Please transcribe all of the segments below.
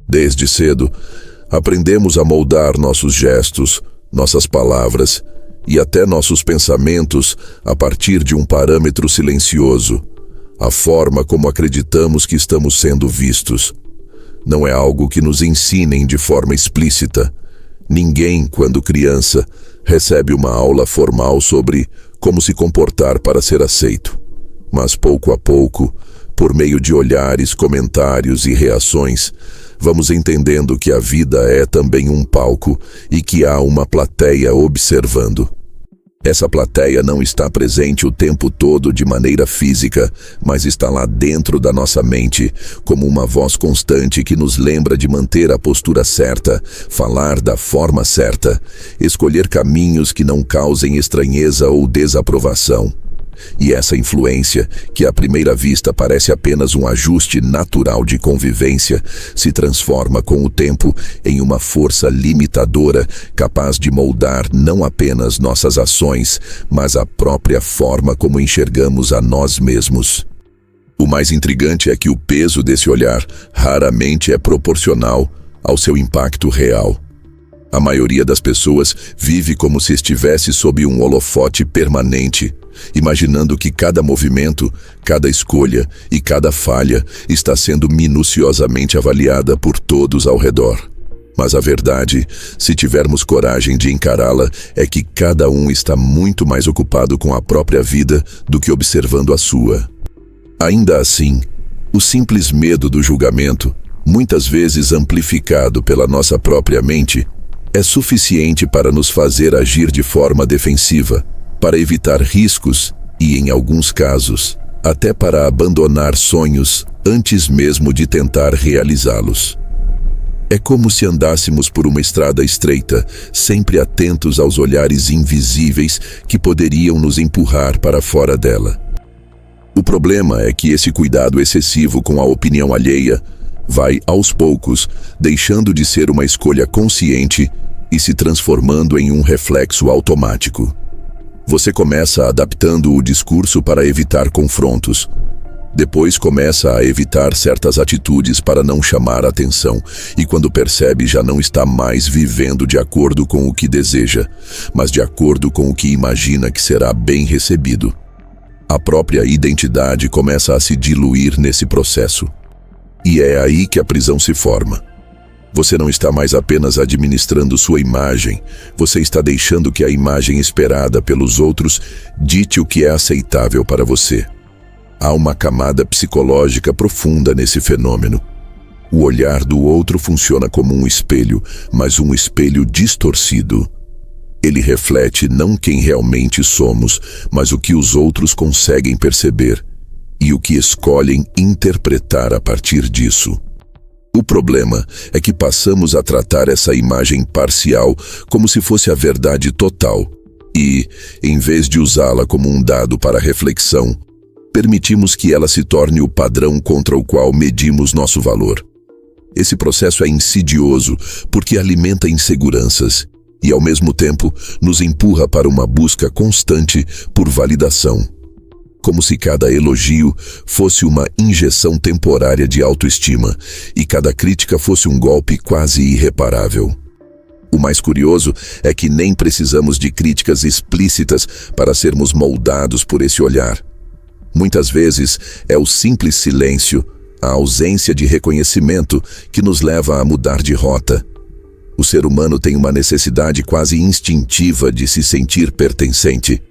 Desde cedo, aprendemos a moldar nossos gestos, nossas palavras e até nossos pensamentos a partir de um parâmetro silencioso, a forma como acreditamos que estamos sendo vistos. Não é algo que nos ensinem de forma explícita. Ninguém, quando criança, recebe uma aula formal sobre como se comportar para ser aceito. Mas pouco a pouco, por meio de olhares, comentários e reações, vamos entendendo que a vida é também um palco e que há uma plateia observando. Essa plateia não está presente o tempo todo de maneira física, mas está lá dentro da nossa mente, como uma voz constante que nos lembra de manter a postura certa, falar da forma certa, escolher caminhos que não causem estranheza ou desaprovação. E essa influência, que à primeira vista parece apenas um ajuste natural de convivência, se transforma com o tempo em uma força limitadora capaz de moldar não apenas nossas ações, mas a própria forma como enxergamos a nós mesmos. O mais intrigante é que o peso desse olhar raramente é proporcional ao seu impacto real. A maioria das pessoas vive como se estivesse sob um holofote permanente, imaginando que cada movimento, cada escolha e cada falha está sendo minuciosamente avaliada por todos ao redor. Mas a verdade, se tivermos coragem de encará-la, é que cada um está muito mais ocupado com a própria vida do que observando a sua. Ainda assim, o simples medo do julgamento, muitas vezes amplificado pela nossa própria mente, é suficiente para nos fazer agir de forma defensiva, para evitar riscos e, em alguns casos, até para abandonar sonhos antes mesmo de tentar realizá-los. É como se andássemos por uma estrada estreita, sempre atentos aos olhares invisíveis que poderiam nos empurrar para fora dela. O problema é que esse cuidado excessivo com a opinião alheia vai, aos poucos, deixando de ser uma escolha consciente e se transformando em um reflexo automático. Você começa adaptando o discurso para evitar confrontos. Depois começa a evitar certas atitudes para não chamar atenção, e quando percebe já não está mais vivendo de acordo com o que deseja, mas de acordo com o que imagina que será bem recebido. A própria identidade começa a se diluir nesse processo. E é aí que a prisão se forma. Você não está mais apenas administrando sua imagem, você está deixando que a imagem esperada pelos outros dite o que é aceitável para você. Há uma camada psicológica profunda nesse fenômeno. O olhar do outro funciona como um espelho, mas um espelho distorcido. Ele reflete não quem realmente somos, mas o que os outros conseguem perceber e o que escolhem interpretar a partir disso. O problema é que passamos a tratar essa imagem parcial como se fosse a verdade total e, em vez de usá-la como um dado para reflexão, permitimos que ela se torne o padrão contra o qual medimos nosso valor. Esse processo é insidioso porque alimenta inseguranças e, ao mesmo tempo, nos empurra para uma busca constante por validação. Como se cada elogio fosse uma injeção temporária de autoestima e cada crítica fosse um golpe quase irreparável. O mais curioso é que nem precisamos de críticas explícitas para sermos moldados por esse olhar. Muitas vezes é o simples silêncio, a ausência de reconhecimento que nos leva a mudar de rota. O ser humano tem uma necessidade quase instintiva de se sentir pertencente.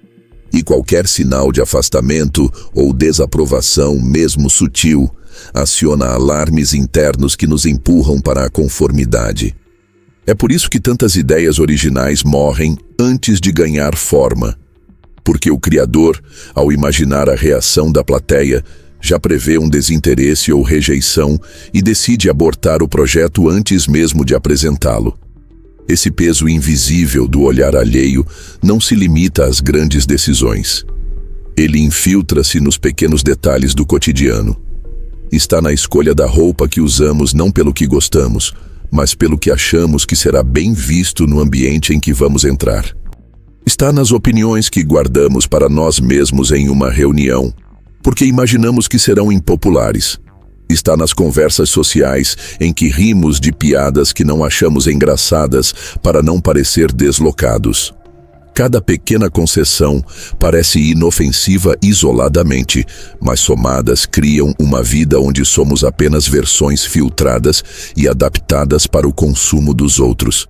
E qualquer sinal de afastamento ou desaprovação, mesmo sutil, aciona alarmes internos que nos empurram para a conformidade. É por isso que tantas ideias originais morrem antes de ganhar forma. Porque o criador, ao imaginar a reação da plateia, já prevê um desinteresse ou rejeição e decide abortar o projeto antes mesmo de apresentá-lo. Esse peso invisível do olhar alheio não se limita às grandes decisões. Ele infiltra-se nos pequenos detalhes do cotidiano. Está na escolha da roupa que usamos não pelo que gostamos, mas pelo que achamos que será bem visto no ambiente em que vamos entrar. Está nas opiniões que guardamos para nós mesmos em uma reunião, porque imaginamos que serão impopulares. Está nas conversas sociais em que rimos de piadas que não achamos engraçadas para não parecer deslocados. Cada pequena concessão parece inofensiva isoladamente, mas somadas criam uma vida onde somos apenas versões filtradas e adaptadas para o consumo dos outros.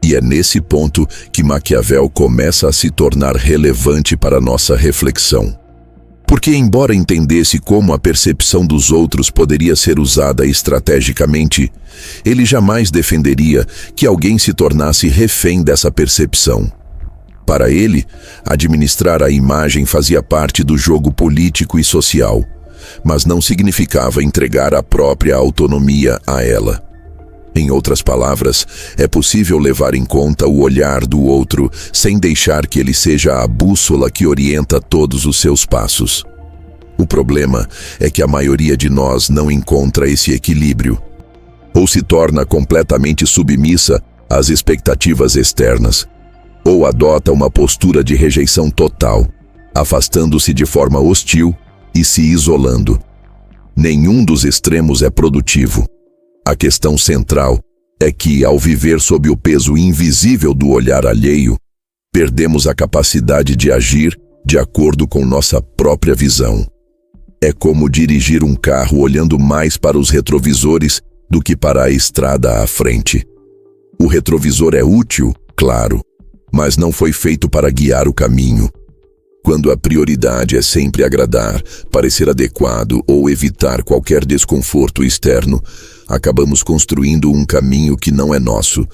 E é nesse ponto que Maquiavel começa a se tornar relevante para nossa reflexão. Porque, embora entendesse como a percepção dos outros poderia ser usada estrategicamente, ele jamais defenderia que alguém se tornasse refém dessa percepção. Para ele, administrar a imagem fazia parte do jogo político e social, mas não significava entregar a própria autonomia a ela. Em outras palavras, é possível levar em conta o olhar do outro sem deixar que ele seja a bússola que orienta todos os seus passos. O problema é que a maioria de nós não encontra esse equilíbrio, ou se torna completamente submissa às expectativas externas, ou adota uma postura de rejeição total, afastando-se de forma hostil e se isolando. Nenhum dos extremos é produtivo. A questão central é que, ao viver sob o peso invisível do olhar alheio, perdemos a capacidade de agir de acordo com nossa própria visão. É como dirigir um carro olhando mais para os retrovisores do que para a estrada à frente. O retrovisor é útil, claro, mas não foi feito para guiar o caminho. Quando a prioridade é sempre agradar, parecer adequado ou evitar qualquer desconforto externo, acabamos construindo um caminho que não é nosso,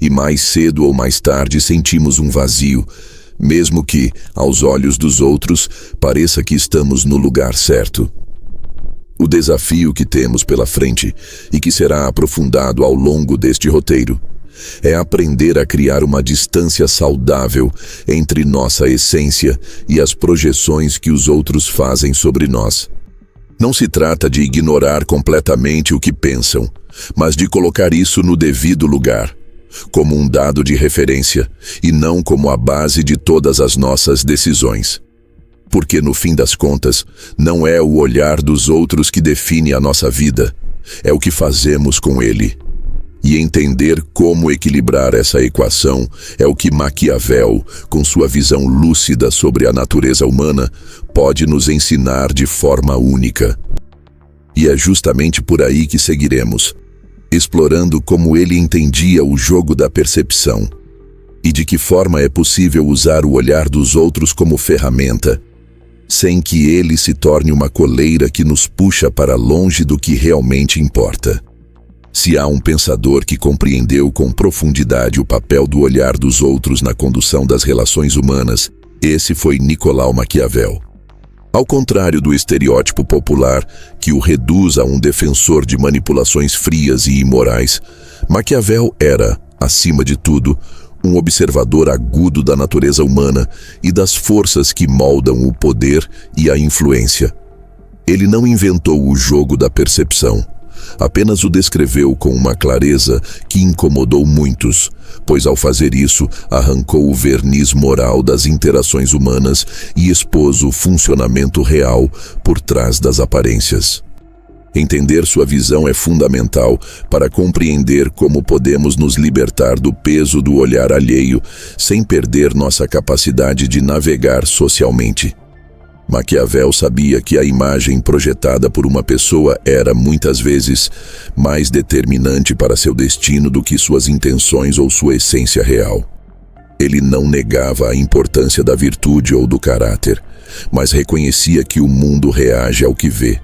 e mais cedo ou mais tarde sentimos um vazio, mesmo que, aos olhos dos outros, pareça que estamos no lugar certo. O desafio que temos pela frente, e que será aprofundado ao longo deste roteiro, é aprender a criar uma distância saudável entre nossa essência e as projeções que os outros fazem sobre nós. Não se trata de ignorar completamente o que pensam, mas de colocar isso no devido lugar, como um dado de referência e não como a base de todas as nossas decisões. Porque, no fim das contas, não é o olhar dos outros que define a nossa vida, é o que fazemos com ele. E entender como equilibrar essa equação é o que Maquiavel, com sua visão lúcida sobre a natureza humana, pode nos ensinar de forma única. E é justamente por aí que seguiremos, explorando como ele entendia o jogo da percepção e de que forma é possível usar o olhar dos outros como ferramenta, sem que ele se torne uma coleira que nos puxa para longe do que realmente importa. Se há um pensador que compreendeu com profundidade o papel do olhar dos outros na condução das relações humanas, esse foi Nicolau Maquiavel. Ao contrário do estereótipo popular, que o reduz a um defensor de manipulações frias e imorais, Maquiavel era, acima de tudo, um observador agudo da natureza humana e das forças que moldam o poder e a influência. Ele não inventou o jogo da percepção, apenas o descreveu com uma clareza que incomodou muitos, pois ao fazer isso arrancou o verniz moral das interações humanas e expôs o funcionamento real por trás das aparências. Entender sua visão é fundamental para compreender como podemos nos libertar do peso do olhar alheio sem perder nossa capacidade de navegar socialmente. Maquiavel sabia que a imagem projetada por uma pessoa era, muitas vezes, mais determinante para seu destino do que suas intenções ou sua essência real. Ele não negava a importância da virtude ou do caráter, mas reconhecia que o mundo reage ao que vê,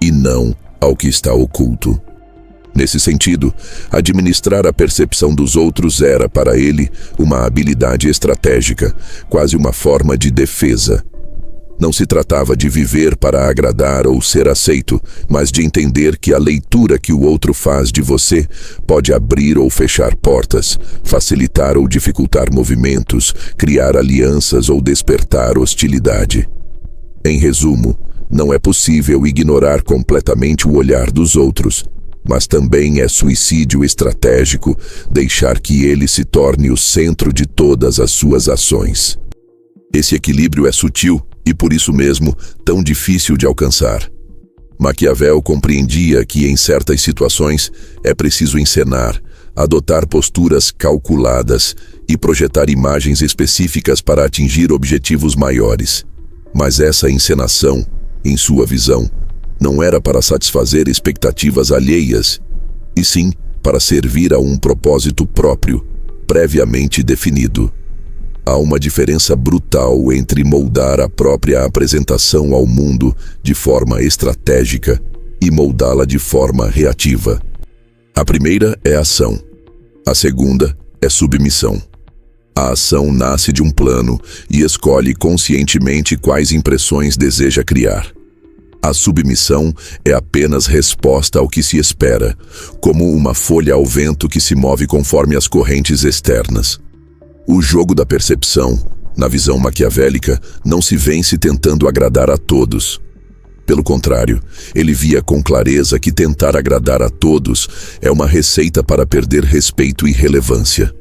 e não ao que está oculto. Nesse sentido, administrar a percepção dos outros era, para ele, uma habilidade estratégica, quase uma forma de defesa. Não se tratava de viver para agradar ou ser aceito, mas de entender que a leitura que o outro faz de você pode abrir ou fechar portas, facilitar ou dificultar movimentos, criar alianças ou despertar hostilidade. Em resumo, não é possível ignorar completamente o olhar dos outros, mas também é suicídio estratégico deixar que ele se torne o centro de todas as suas ações. Esse equilíbrio é sutil e, por isso mesmo, tão difícil de alcançar. Maquiavel compreendia que, em certas situações, é preciso encenar, adotar posturas calculadas e projetar imagens específicas para atingir objetivos maiores. Mas essa encenação, em sua visão, não era para satisfazer expectativas alheias, e sim para servir a um propósito próprio, previamente definido. Há uma diferença brutal entre moldar a própria apresentação ao mundo de forma estratégica e moldá-la de forma reativa. A primeira é ação. A segunda é submissão. A ação nasce de um plano e escolhe conscientemente quais impressões deseja criar. A submissão é apenas resposta ao que se espera, como uma folha ao vento que se move conforme as correntes externas. O jogo da percepção, na visão maquiavélica, não se vence tentando agradar a todos. Pelo contrário, ele via com clareza que tentar agradar a todos é uma receita para perder respeito e relevância.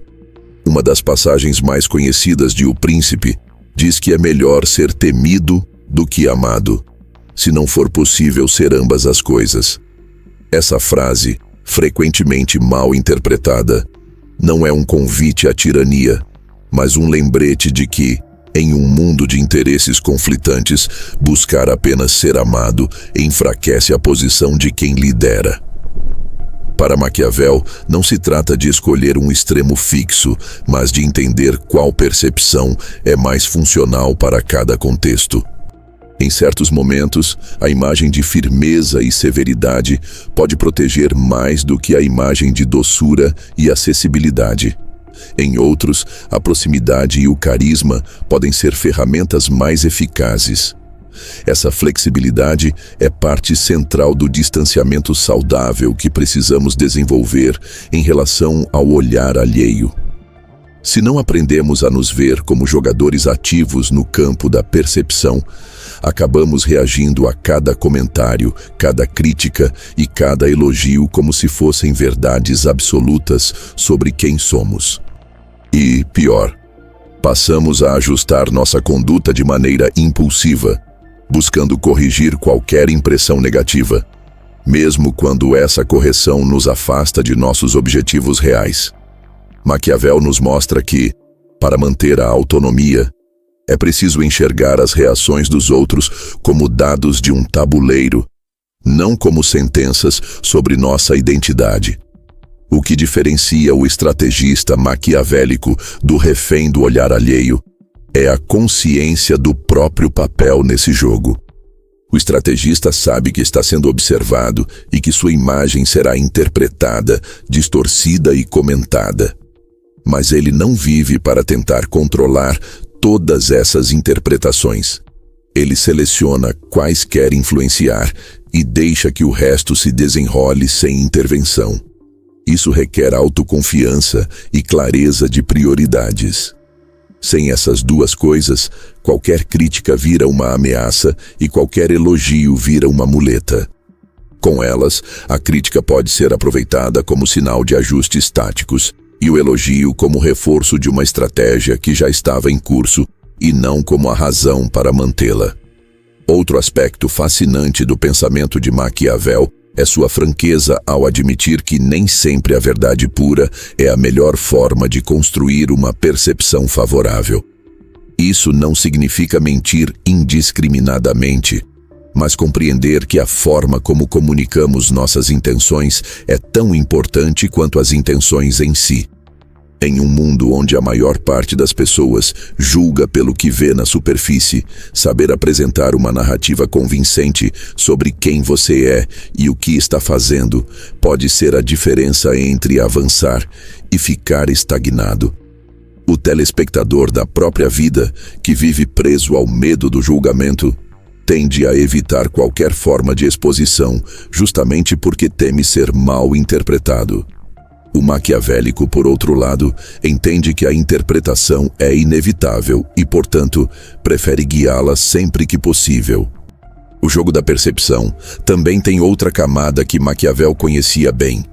Uma das passagens mais conhecidas de O Príncipe diz que é melhor ser temido do que amado, se não for possível ser ambas as coisas. Essa frase, frequentemente mal interpretada, não é um convite à tirania, mas um lembrete de que, em um mundo de interesses conflitantes, buscar apenas ser amado enfraquece a posição de quem lidera. Para Maquiavel, não se trata de escolher um extremo fixo, mas de entender qual percepção é mais funcional para cada contexto. Em certos momentos, a imagem de firmeza e severidade pode proteger mais do que a imagem de doçura e acessibilidade. Em outros, a proximidade e o carisma podem ser ferramentas mais eficazes. Essa flexibilidade é parte central do distanciamento saudável que precisamos desenvolver em relação ao olhar alheio. Se não aprendemos a nos ver como jogadores ativos no campo da percepção, acabamos reagindo a cada comentário, cada crítica e cada elogio como se fossem verdades absolutas sobre quem somos. E, pior, passamos a ajustar nossa conduta de maneira impulsiva, buscando corrigir qualquer impressão negativa, mesmo quando essa correção nos afasta de nossos objetivos reais. Maquiavel nos mostra que, para manter a autonomia, é preciso enxergar as reações dos outros como dados de um tabuleiro, não como sentenças sobre nossa identidade. O que diferencia o estrategista maquiavélico do refém do olhar alheio é a consciência do próprio papel nesse jogo. O estrategista sabe que está sendo observado e que sua imagem será interpretada, distorcida e comentada. Mas ele não vive para tentar controlar todas essas interpretações. Ele seleciona quais quer influenciar e deixa que o resto se desenrole sem intervenção. Isso requer autoconfiança e clareza de prioridades. Sem essas duas coisas, qualquer crítica vira uma ameaça e qualquer elogio vira uma muleta. Com elas, a crítica pode ser aproveitada como sinal de ajustes táticos e o elogio como reforço de uma estratégia que já estava em curso e não como a razão para mantê-la. Outro aspecto fascinante do pensamento de Maquiavel é sua franqueza ao admitir que nem sempre a verdade pura é a melhor forma de construir uma percepção favorável. Isso não significa mentir indiscriminadamente, mas compreender que a forma como comunicamos nossas intenções é tão importante quanto as intenções em si. Em um mundo onde a maior parte das pessoas julga pelo que vê na superfície, saber apresentar uma narrativa convincente sobre quem você é e o que está fazendo pode ser a diferença entre avançar e ficar estagnado. O telespectador da própria vida, que vive preso ao medo do julgamento, tende a evitar qualquer forma de exposição, justamente porque teme ser mal interpretado. O maquiavélico, por outro lado, entende que a interpretação é inevitável e, portanto, prefere guiá-la sempre que possível. O jogo da percepção também tem outra camada que Maquiavel conhecia bem: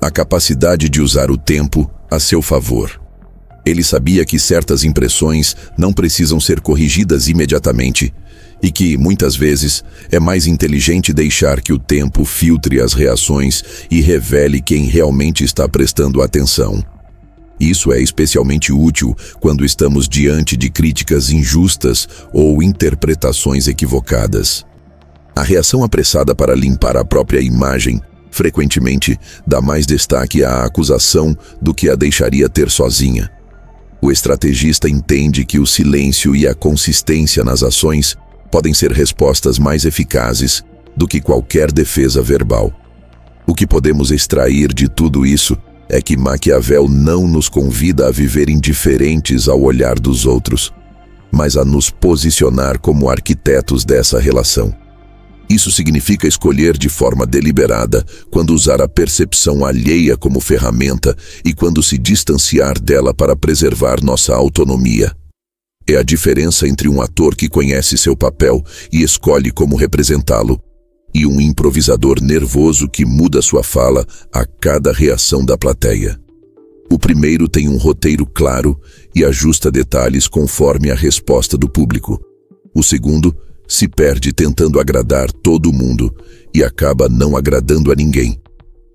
a capacidade de usar o tempo a seu favor. Ele sabia que certas impressões não precisam ser corrigidas imediatamente e que, muitas vezes, é mais inteligente deixar que o tempo filtre as reações e revele quem realmente está prestando atenção. Isso é especialmente útil quando estamos diante de críticas injustas ou interpretações equivocadas. A reação apressada para limpar a própria imagem frequentemente dá mais destaque à acusação do que a deixaria ter sozinha. O estrategista entende que o silêncio e a consistência nas ações podem ser respostas mais eficazes do que qualquer defesa verbal. O que podemos extrair de tudo isso é que Maquiavel não nos convida a viver indiferentes ao olhar dos outros, mas a nos posicionar como arquitetos dessa relação. Isso significa escolher de forma deliberada quando usar a percepção alheia como ferramenta e quando se distanciar dela para preservar nossa autonomia. É a diferença entre um ator que conhece seu papel e escolhe como representá-lo, e um improvisador nervoso que muda sua fala a cada reação da plateia. O primeiro tem um roteiro claro e ajusta detalhes conforme a resposta do público. O segundo se perde tentando agradar todo mundo e acaba não agradando a ninguém,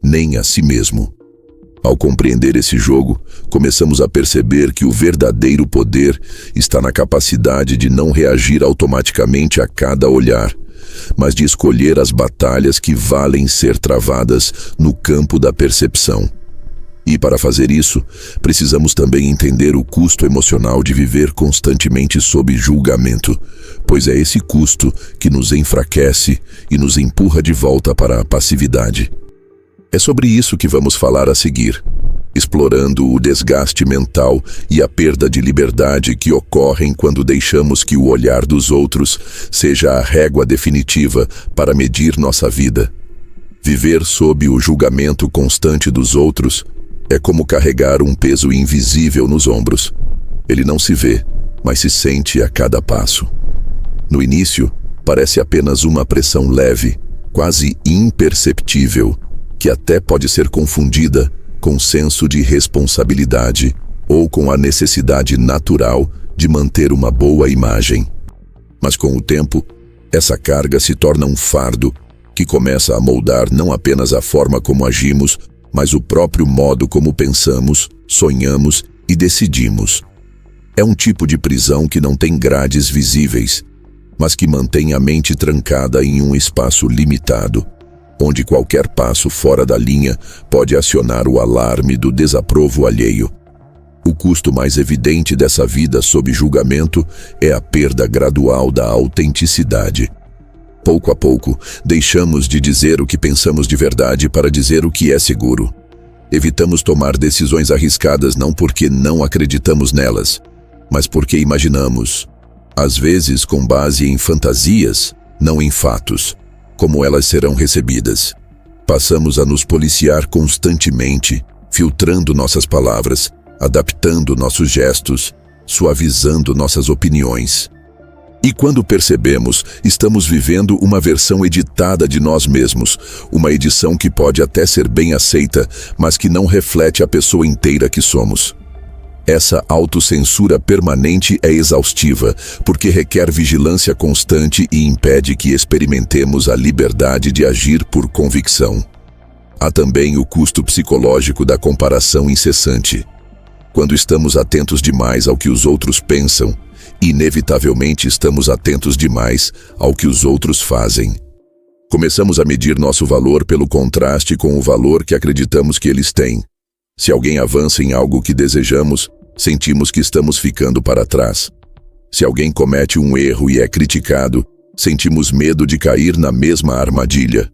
nem a si mesmo. Ao compreender esse jogo, começamos a perceber que o verdadeiro poder está na capacidade de não reagir automaticamente a cada olhar, mas de escolher as batalhas que valem ser travadas no campo da percepção. E para fazer isso, precisamos também entender o custo emocional de viver constantemente sob julgamento, pois é esse custo que nos enfraquece e nos empurra de volta para a passividade. É sobre isso que vamos falar a seguir, explorando o desgaste mental e a perda de liberdade que ocorrem quando deixamos que o olhar dos outros seja a régua definitiva para medir nossa vida. Viver sob o julgamento constante dos outros é como carregar um peso invisível nos ombros. Ele não se vê, mas se sente a cada passo. No início, parece apenas uma pressão leve, quase imperceptível, que até pode ser confundida com senso de responsabilidade ou com a necessidade natural de manter uma boa imagem. Mas com o tempo, essa carga se torna um fardo que começa a moldar não apenas a forma como agimos, mas o próprio modo como pensamos, sonhamos e decidimos. É um tipo de prisão que não tem grades visíveis, mas que mantém a mente trancada em um espaço limitado, onde qualquer passo fora da linha pode acionar o alarme do desaprovo alheio. O custo mais evidente dessa vida sob julgamento é a perda gradual da autenticidade. Pouco a pouco, deixamos de dizer o que pensamos de verdade para dizer o que é seguro. Evitamos tomar decisões arriscadas não porque não acreditamos nelas, mas porque imaginamos, às vezes com base em fantasias, não em fatos, como elas serão recebidas. Passamos a nos policiar constantemente, filtrando nossas palavras, adaptando nossos gestos, suavizando nossas opiniões. E quando percebemos, estamos vivendo uma versão editada de nós mesmos, uma edição que pode até ser bem aceita, mas que não reflete a pessoa inteira que somos. Essa autocensura permanente é exaustiva, porque requer vigilância constante e impede que experimentemos a liberdade de agir por convicção. Há também o custo psicológico da comparação incessante. Quando estamos atentos demais ao que os outros pensam, inevitavelmente estamos atentos demais ao que os outros fazem. Começamos a medir nosso valor pelo contraste com o valor que acreditamos que eles têm. Se alguém avança em algo que desejamos, sentimos que estamos ficando para trás. Se alguém comete um erro e é criticado, sentimos medo de cair na mesma armadilha.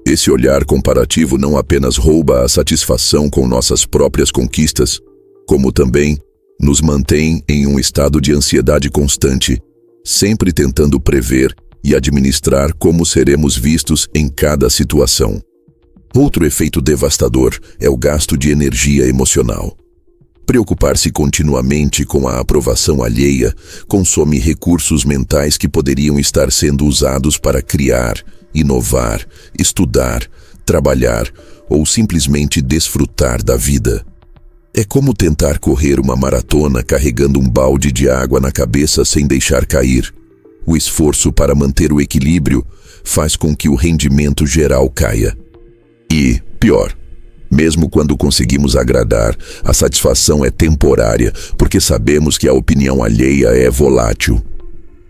Esse olhar comparativo não apenas rouba a satisfação com nossas próprias conquistas, como também nos mantém em um estado de ansiedade constante, sempre tentando prever e administrar como seremos vistos em cada situação. Outro efeito devastador é o gasto de energia emocional. Preocupar-se continuamente com a aprovação alheia consome recursos mentais que poderiam estar sendo usados para criar, inovar, estudar, trabalhar ou simplesmente desfrutar da vida. É como tentar correr uma maratona carregando um balde de água na cabeça sem deixar cair. O esforço para manter o equilíbrio faz com que o rendimento geral caia. E, pior, mesmo quando conseguimos agradar, a satisfação é temporária, porque sabemos que a opinião alheia é volátil.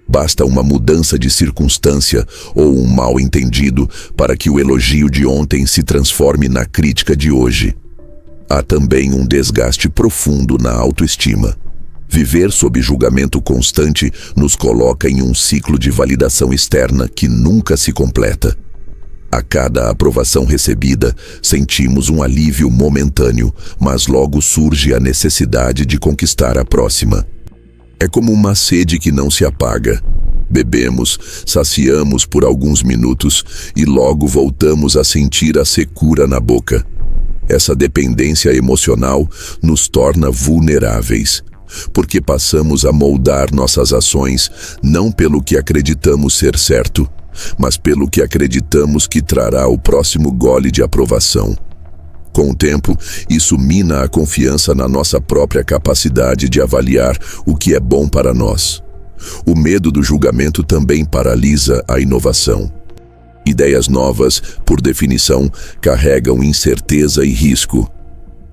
Basta uma mudança de circunstância ou um mal-entendido para que o elogio de ontem se transforme na crítica de hoje. Há também um desgaste profundo na autoestima. Viver sob julgamento constante nos coloca em um ciclo de validação externa que nunca se completa. A cada aprovação recebida, sentimos um alívio momentâneo, mas logo surge a necessidade de conquistar a próxima. É como uma sede que não se apaga. Bebemos, saciamos por alguns minutos e logo voltamos a sentir a secura na boca. Essa dependência emocional nos torna vulneráveis, porque passamos a moldar nossas ações não pelo que acreditamos ser certo, mas pelo que acreditamos que trará o próximo gole de aprovação. Com o tempo, isso mina a confiança na nossa própria capacidade de avaliar o que é bom para nós. O medo do julgamento também paralisa a inovação. Ideias novas, por definição, carregam incerteza e risco.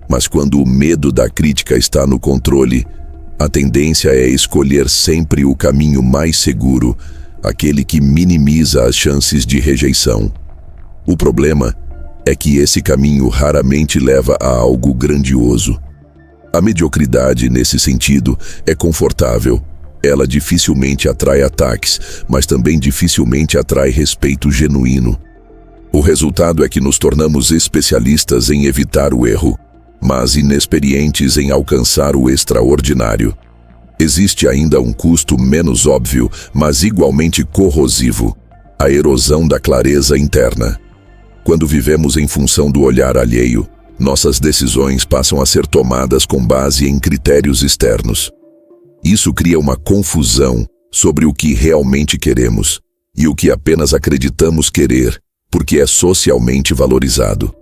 Mas quando o medo da crítica está no controle, a tendência é escolher sempre o caminho mais seguro, aquele que minimiza as chances de rejeição. O problema é que esse caminho raramente leva a algo grandioso. A mediocridade, nesse sentido, é confortável. Ela dificilmente atrai ataques, mas também dificilmente atrai respeito genuíno. O resultado é que nos tornamos especialistas em evitar o erro, mas inexperientes em alcançar o extraordinário. Existe ainda um custo menos óbvio, mas igualmente corrosivo: a erosão da clareza interna. Quando vivemos em função do olhar alheio, nossas decisões passam a ser tomadas com base em critérios externos. Isso cria uma confusão sobre o que realmente queremos e o que apenas acreditamos querer, porque é socialmente valorizado.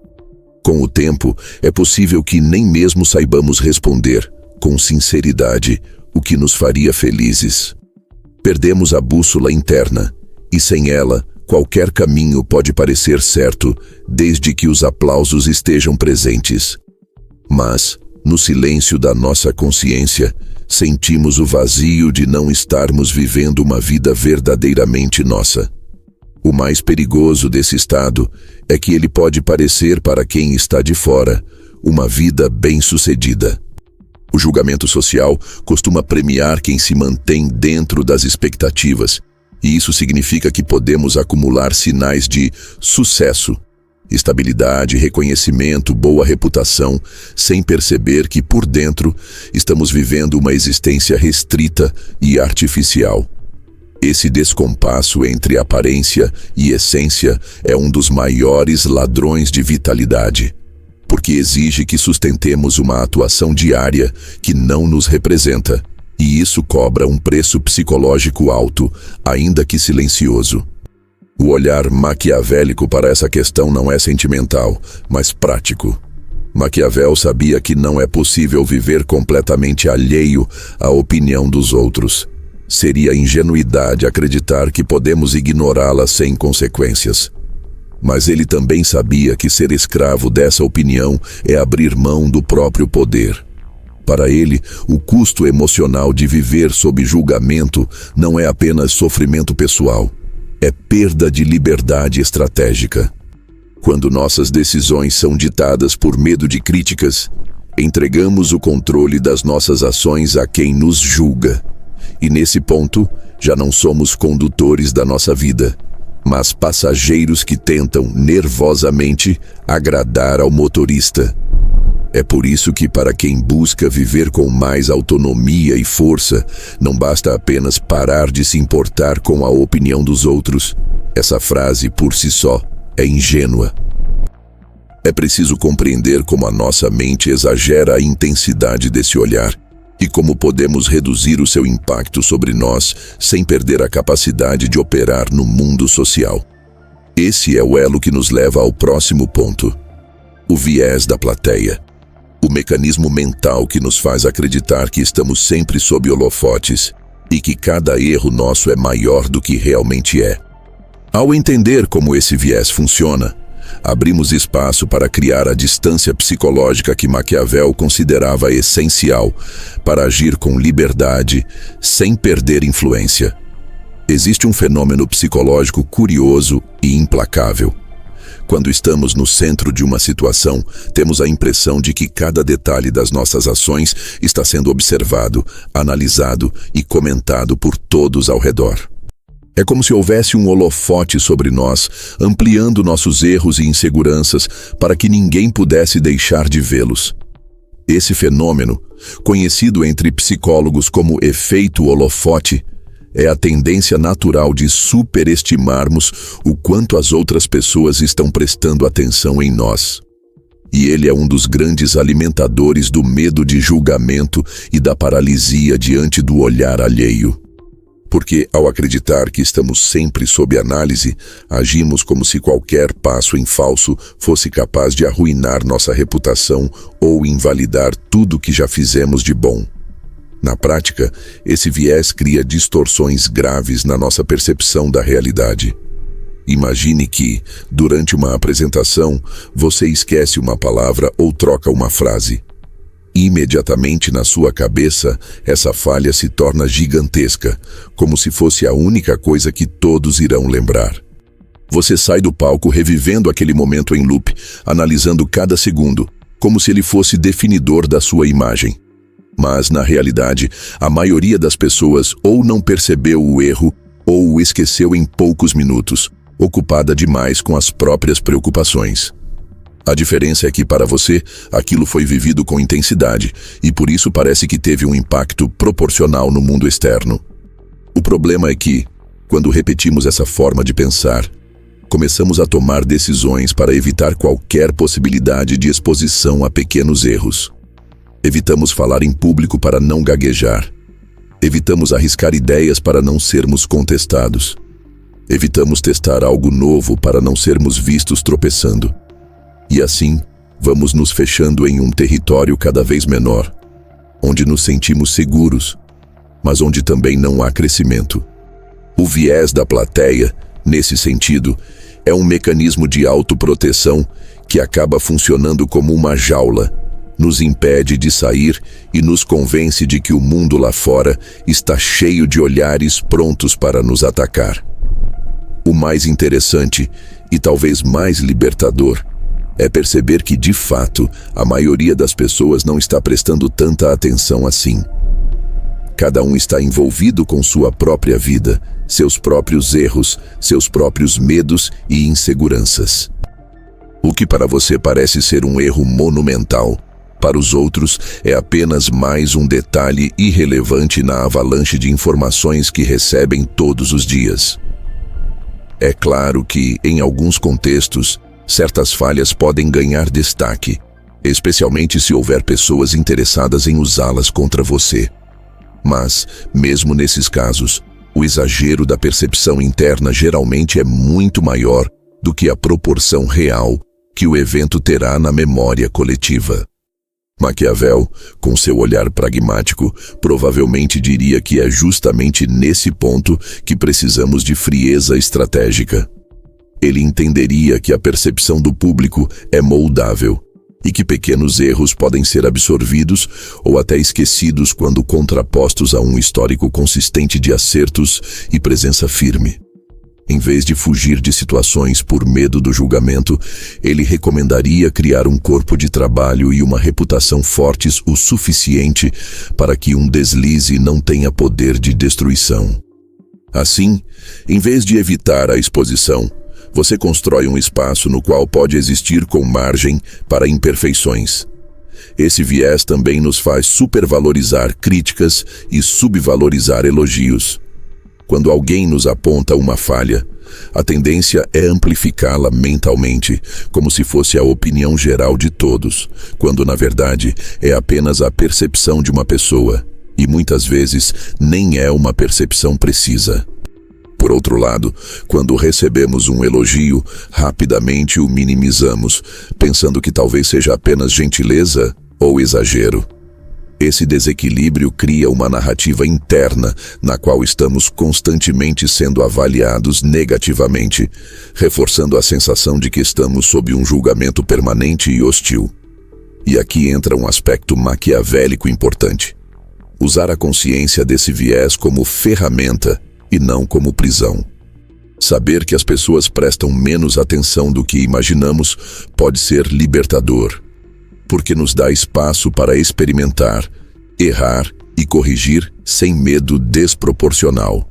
Com o tempo, é possível que nem mesmo saibamos responder, com sinceridade, o que nos faria felizes. Perdemos a bússola interna, e sem ela, qualquer caminho pode parecer certo, desde que os aplausos estejam presentes. Mas, no silêncio da nossa consciência, sentimos o vazio de não estarmos vivendo uma vida verdadeiramente nossa. O mais perigoso desse estado é que ele pode parecer, para quem está de fora, uma vida bem-sucedida. O julgamento social costuma premiar quem se mantém dentro das expectativas, e isso significa que podemos acumular sinais de sucesso, estabilidade, reconhecimento, boa reputação, sem perceber que por dentro estamos vivendo uma existência restrita e artificial. Esse descompasso entre aparência e essência é um dos maiores ladrões de vitalidade, porque exige que sustentemos uma atuação diária que não nos representa, e isso cobra um preço psicológico alto, ainda que silencioso. O olhar maquiavélico para essa questão não é sentimental, mas prático. Maquiavel sabia que não é possível viver completamente alheio à opinião dos outros. Seria ingenuidade acreditar que podemos ignorá-la sem consequências. Mas ele também sabia que ser escravo dessa opinião é abrir mão do próprio poder. Para ele, o custo emocional de viver sob julgamento não é apenas sofrimento pessoal, é perda de liberdade estratégica. Quando nossas decisões são ditadas por medo de críticas, entregamos o controle das nossas ações a quem nos julga. E nesse ponto, já não somos condutores da nossa vida, mas passageiros que tentam nervosamente agradar ao motorista. É por isso que, para quem busca viver com mais autonomia e força, não basta apenas parar de se importar com a opinião dos outros. Essa frase, por si só, é ingênua. É preciso compreender como a nossa mente exagera a intensidade desse olhar e como podemos reduzir o seu impacto sobre nós sem perder a capacidade de operar no mundo social. Esse é o elo que nos leva ao próximo ponto: o viés da plateia. O mecanismo mental que nos faz acreditar que estamos sempre sob holofotes e que cada erro nosso é maior do que realmente é. Ao entender como esse viés funciona, abrimos espaço para criar a distância psicológica que Maquiavel considerava essencial para agir com liberdade, sem perder influência. Existe um fenômeno psicológico curioso e implacável. Quando estamos no centro de uma situação, temos a impressão de que cada detalhe das nossas ações está sendo observado, analisado e comentado por todos ao redor. É como se houvesse um holofote sobre nós, ampliando nossos erros e inseguranças para que ninguém pudesse deixar de vê-los. Esse fenômeno, conhecido entre psicólogos como efeito holofote, é a tendência natural de superestimarmos o quanto as outras pessoas estão prestando atenção em nós. E ele é um dos grandes alimentadores do medo de julgamento e da paralisia diante do olhar alheio. Porque, ao acreditar que estamos sempre sob análise, agimos como se qualquer passo em falso fosse capaz de arruinar nossa reputação ou invalidar tudo que já fizemos de bom. Na prática, esse viés cria distorções graves na nossa percepção da realidade. Imagine que, durante uma apresentação, você esquece uma palavra ou troca uma frase. Imediatamente na sua cabeça, essa falha se torna gigantesca, como se fosse a única coisa que todos irão lembrar. Você sai do palco revivendo aquele momento em loop, analisando cada segundo, como se ele fosse definidor da sua imagem. Mas, na realidade, a maioria das pessoas ou não percebeu o erro ou o esqueceu em poucos minutos, ocupada demais com as próprias preocupações. A diferença é que, para você, aquilo foi vivido com intensidade e por isso parece que teve um impacto proporcional no mundo externo. O problema é que, quando repetimos essa forma de pensar, começamos a tomar decisões para evitar qualquer possibilidade de exposição a pequenos erros. Evitamos falar em público para não gaguejar. Evitamos arriscar ideias para não sermos contestados. Evitamos testar algo novo para não sermos vistos tropeçando. E assim, vamos nos fechando em um território cada vez menor, onde nos sentimos seguros, mas onde também não há crescimento. O viés da plateia, nesse sentido, é um mecanismo de autoproteção que acaba funcionando como uma jaula, nos impede de sair e nos convence de que o mundo lá fora está cheio de olhares prontos para nos atacar. O mais interessante, e talvez mais libertador, é perceber que, de fato, a maioria das pessoas não está prestando tanta atenção assim. Cada um está envolvido com sua própria vida, seus próprios erros, seus próprios medos e inseguranças. O que para você parece ser um erro monumental, para os outros é apenas mais um detalhe irrelevante na avalanche de informações que recebem todos os dias. É claro que, em alguns contextos, certas falhas podem ganhar destaque, especialmente se houver pessoas interessadas em usá-las contra você. Mas, mesmo nesses casos, o exagero da percepção interna geralmente é muito maior do que a proporção real que o evento terá na memória coletiva. Maquiavel, com seu olhar pragmático, provavelmente diria que é justamente nesse ponto que precisamos de frieza estratégica. Ele entenderia que a percepção do público é moldável e que pequenos erros podem ser absorvidos ou até esquecidos quando contrapostos a um histórico consistente de acertos e presença firme. Em vez de fugir de situações por medo do julgamento, ele recomendaria criar um corpo de trabalho e uma reputação fortes o suficiente para que um deslize não tenha poder de destruição. Assim, em vez de evitar a exposição, você constrói um espaço no qual pode existir com margem para imperfeições. Esse viés também nos faz supervalorizar críticas e subvalorizar elogios. Quando alguém nos aponta uma falha, a tendência é amplificá-la mentalmente, como se fosse a opinião geral de todos, quando na verdade é apenas a percepção de uma pessoa, e muitas vezes nem é uma percepção precisa. Por outro lado, quando recebemos um elogio, rapidamente o minimizamos, pensando que talvez seja apenas gentileza ou exagero. Esse desequilíbrio cria uma narrativa interna, na qual estamos constantemente sendo avaliados negativamente, reforçando a sensação de que estamos sob um julgamento permanente e hostil. E aqui entra um aspecto maquiavélico importante: usar a consciência desse viés como ferramenta e não como prisão. Saber que as pessoas prestam menos atenção do que imaginamos pode ser libertador, porque nos dá espaço para experimentar, errar e corrigir sem medo desproporcional.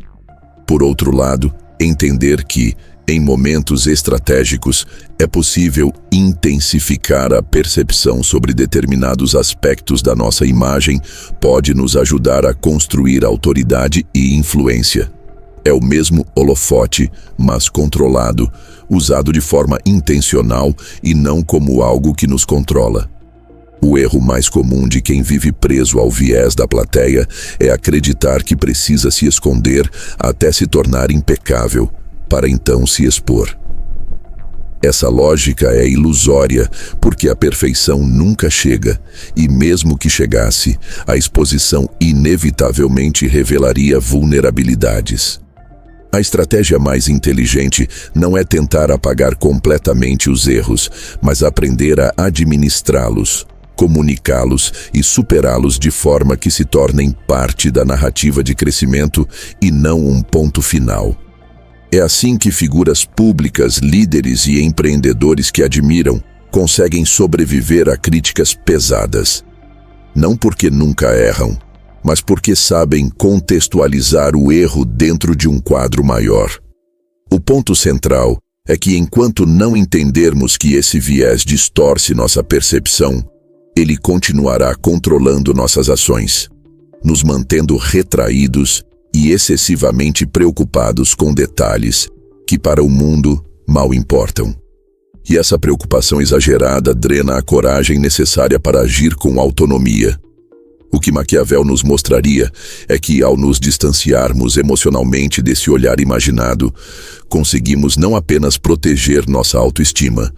Por outro lado, entender que, em momentos estratégicos, é possível intensificar a percepção sobre determinados aspectos da nossa imagem pode nos ajudar a construir autoridade e influência. É o mesmo holofote, mas controlado, usado de forma intencional e não como algo que nos controla. O erro mais comum de quem vive preso ao viés da plateia é acreditar que precisa se esconder até se tornar impecável, para então se expor. Essa lógica é ilusória, porque a perfeição nunca chega, e mesmo que chegasse, a exposição inevitavelmente revelaria vulnerabilidades. A estratégia mais inteligente não é tentar apagar completamente os erros, mas aprender a administrá-los, comunicá-los e superá-los de forma que se tornem parte da narrativa de crescimento e não um ponto final. É assim que figuras públicas, líderes e empreendedores que admiram conseguem sobreviver a críticas pesadas. Não porque nunca erram, mas porque sabem contextualizar o erro dentro de um quadro maior. O ponto central é que enquanto não entendermos que esse viés distorce nossa percepção, ele continuará controlando nossas ações, nos mantendo retraídos e excessivamente preocupados com detalhes que para o mundo mal importam. E essa preocupação exagerada drena a coragem necessária para agir com autonomia. O que Maquiavel nos mostraria é que, ao nos distanciarmos emocionalmente desse olhar imaginado, conseguimos não apenas proteger nossa autoestima,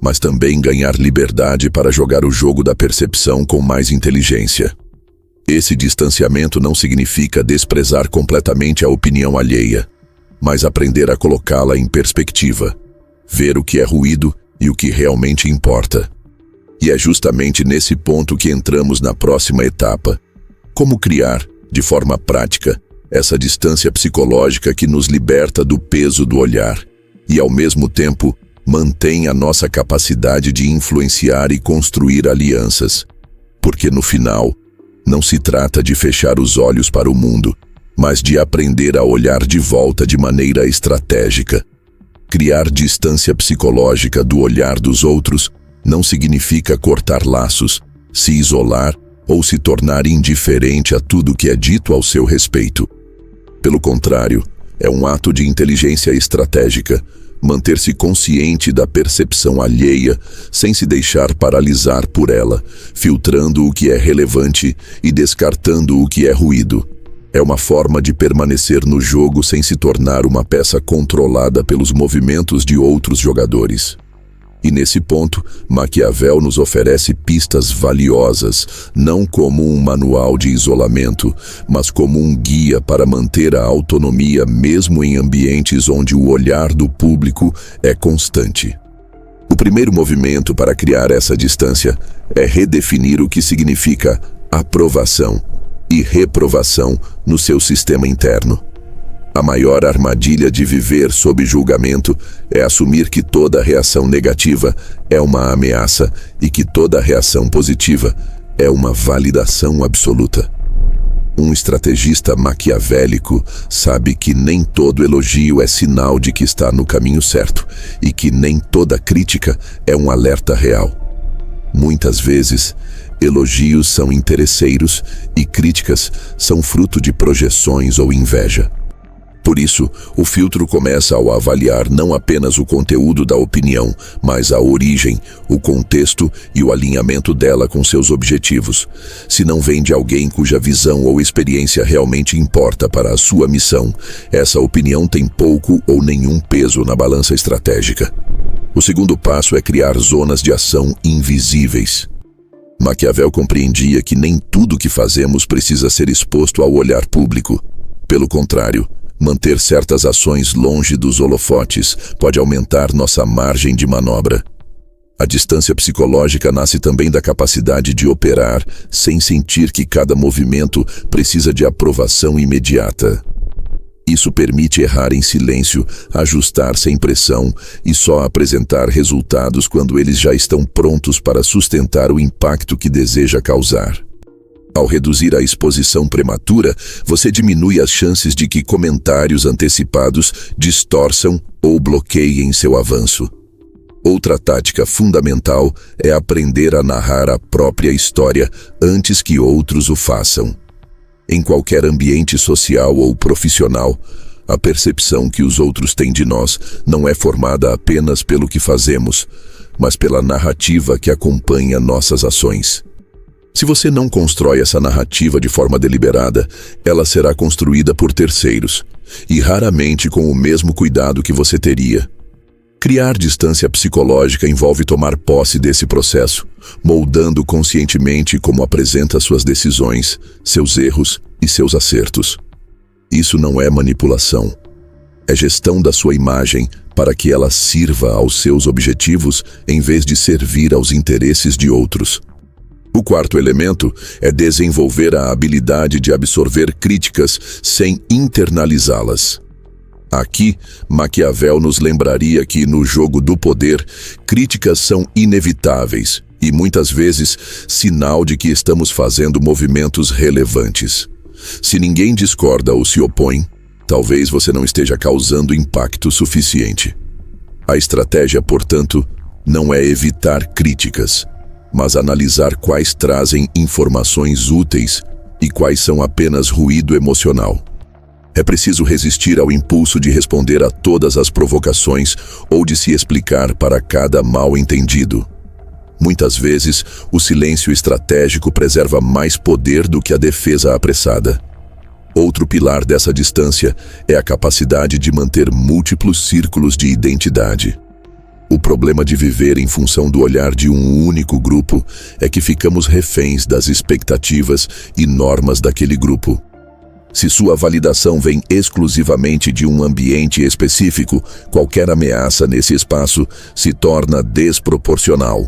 mas também ganhar liberdade para jogar o jogo da percepção com mais inteligência. Esse distanciamento não significa desprezar completamente a opinião alheia, mas aprender a colocá-la em perspectiva, ver o que é ruído e o que realmente importa. E é justamente nesse ponto que entramos na próxima etapa: como criar, de forma prática, essa distância psicológica que nos liberta do peso do olhar e, ao mesmo tempo, mantém a nossa capacidade de influenciar e construir alianças. Porque, no final, não se trata de fechar os olhos para o mundo, mas de aprender a olhar de volta de maneira estratégica. Criar distância psicológica do olhar dos outros não significa cortar laços, se isolar ou se tornar indiferente a tudo que é dito ao seu respeito. Pelo contrário, é um ato de inteligência estratégica, manter-se consciente da percepção alheia sem se deixar paralisar por ela, filtrando o que é relevante e descartando o que é ruído. É uma forma de permanecer no jogo sem se tornar uma peça controlada pelos movimentos de outros jogadores. E nesse ponto, Maquiavel nos oferece pistas valiosas, não como um manual de isolamento, mas como um guia para manter a autonomia mesmo em ambientes onde o olhar do público é constante. O primeiro movimento para criar essa distância é redefinir o que significa aprovação e reprovação no seu sistema interno. A maior armadilha de viver sob julgamento é assumir que toda reação negativa é uma ameaça e que toda reação positiva é uma validação absoluta. Um estrategista maquiavélico sabe que nem todo elogio é sinal de que está no caminho certo e que nem toda crítica é um alerta real. Muitas vezes, elogios são interesseiros e críticas são fruto de projeções ou inveja. Por isso, o filtro começa ao avaliar não apenas o conteúdo da opinião, mas a origem, o contexto e o alinhamento dela com seus objetivos. Se não vem de alguém cuja visão ou experiência realmente importa para a sua missão, essa opinião tem pouco ou nenhum peso na balança estratégica. O segundo passo é criar zonas de ação invisíveis. Maquiavel compreendia que nem tudo que fazemos precisa ser exposto ao olhar público. Pelo contrário, manter certas ações longe dos holofotes pode aumentar nossa margem de manobra. A distância psicológica nasce também da capacidade de operar sem sentir que cada movimento precisa de aprovação imediata. Isso permite errar em silêncio, ajustar sem pressão e só apresentar resultados quando eles já estão prontos para sustentar o impacto que deseja causar. Ao reduzir a exposição prematura, você diminui as chances de que comentários antecipados distorçam ou bloqueiem seu avanço. Outra tática fundamental é aprender a narrar a própria história antes que outros o façam. Em qualquer ambiente social ou profissional, a percepção que os outros têm de nós não é formada apenas pelo que fazemos, mas pela narrativa que acompanha nossas ações. Se você não constrói essa narrativa de forma deliberada, ela será construída por terceiros, e raramente com o mesmo cuidado que você teria. Criar distância psicológica envolve tomar posse desse processo, moldando conscientemente como apresenta suas decisões, seus erros e seus acertos. Isso não é manipulação. É gestão da sua imagem para que ela sirva aos seus objetivos em vez de servir aos interesses de outros. O quarto elemento é desenvolver a habilidade de absorver críticas sem internalizá-las. Aqui, Maquiavel nos lembraria que, no jogo do poder, críticas são inevitáveis e, muitas vezes, sinal de que estamos fazendo movimentos relevantes. Se ninguém discorda ou se opõe, talvez você não esteja causando impacto suficiente. A estratégia, portanto, não é evitar críticas, mas analisar quais trazem informações úteis e quais são apenas ruído emocional. É preciso resistir ao impulso de responder a todas as provocações ou de se explicar para cada mal-entendido. Muitas vezes, o silêncio estratégico preserva mais poder do que a defesa apressada. Outro pilar dessa distância é a capacidade de manter múltiplos círculos de identidade. O problema de viver em função do olhar de um único grupo é que ficamos reféns das expectativas e normas daquele grupo. Se sua validação vem exclusivamente de um ambiente específico, qualquer ameaça nesse espaço se torna desproporcional.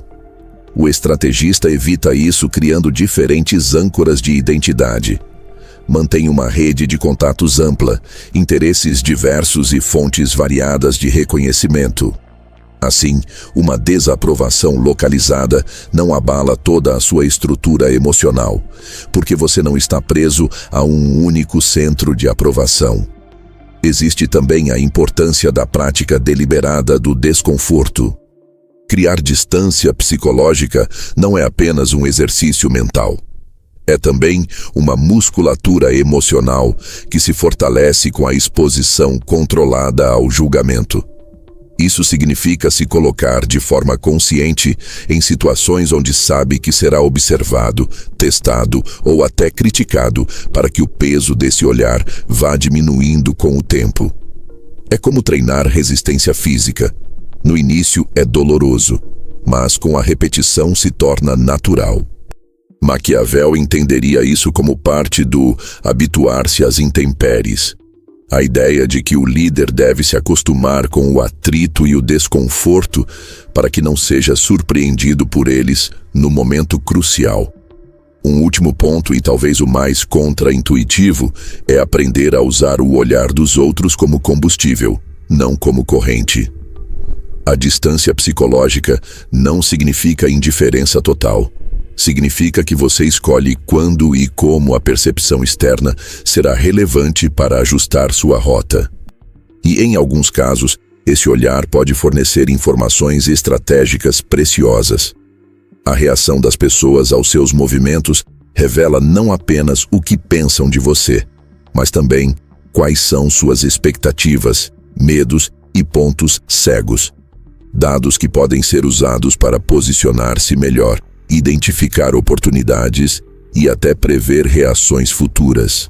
O estrategista evita isso criando diferentes âncoras de identidade. Mantém uma rede de contatos ampla, interesses diversos e fontes variadas de reconhecimento. Assim, uma desaprovação localizada não abala toda a sua estrutura emocional, porque você não está preso a um único centro de aprovação. Existe também a importância da prática deliberada do desconforto. Criar distância psicológica não é apenas um exercício mental. É também uma musculatura emocional que se fortalece com a exposição controlada ao julgamento. Isso significa se colocar de forma consciente em situações onde sabe que será observado, testado ou até criticado para que o peso desse olhar vá diminuindo com o tempo. É como treinar resistência física. No início é doloroso, mas com a repetição se torna natural. Maquiavel entenderia isso como parte do habituar-se às intempéries. A ideia de que o líder deve se acostumar com o atrito e o desconforto para que não seja surpreendido por eles no momento crucial. Um último ponto, e talvez o mais contra-intuitivo, é aprender a usar o olhar dos outros como combustível, não como corrente. A distância psicológica não significa indiferença total. Significa que você escolhe quando e como a percepção externa será relevante para ajustar sua rota. E, em alguns casos, esse olhar pode fornecer informações estratégicas preciosas. A reação das pessoas aos seus movimentos revela não apenas o que pensam de você, mas também quais são suas expectativas, medos e pontos cegos. Dados que podem ser usados para posicionar-se melhor, identificar oportunidades e até prever reações futuras.